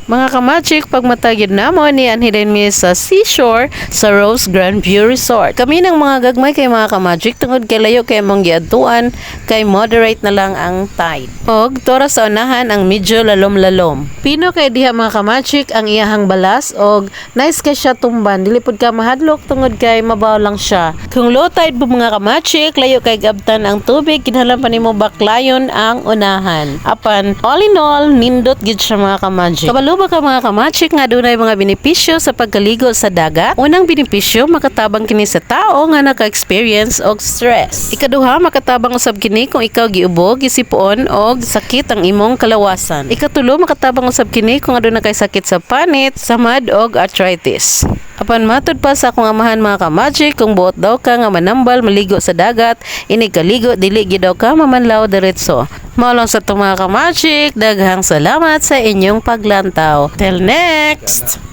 Mga kamagic, pagmatagid namo ni anhirin mi sa seashore sa Rose Grandview Resort. Kami ng mga gagmay kay mga kamagic tungod kay layo kay mong giadtuan kay moderate na lang ang tide. Og tora sa unahan ang medyo lalom-lalom. Pino kay diha mga kamagic ang iyahang balas og nice kay siya tumban. Dili pud ka mahadlok tungod kay mabaw lang siya. Kung low tide po mga kamagic, layo kay gabtan ang tubig, kinahanglan pa nimo baklayon ang unahan. Apan all in all, nindot gid siya mga kamagic. Kabalo ba ka mga kamagic nga dunay mga benepisyo sa pagkaligo sa dagat? Unang benepisyo, makatabang kini sa tao nga naka-experience og stress. Ikaduha, makatabang usab kini kung ikaw giubog, gisipuon og sakit ang imong kalawasan. Ikatulo, makatabang usab kini kung aduna kay sakit sa panit, samad og arthritis. Apan matud pa sa akong amahan mga kamagic, kung buot daw ka nga manambal maligo sa dagat, ini kaligo dili gid daw ka mamanlaw diretso. Mao lang sa itong mga kamagic, daghang salamat sa inyong paglantaw. Till next!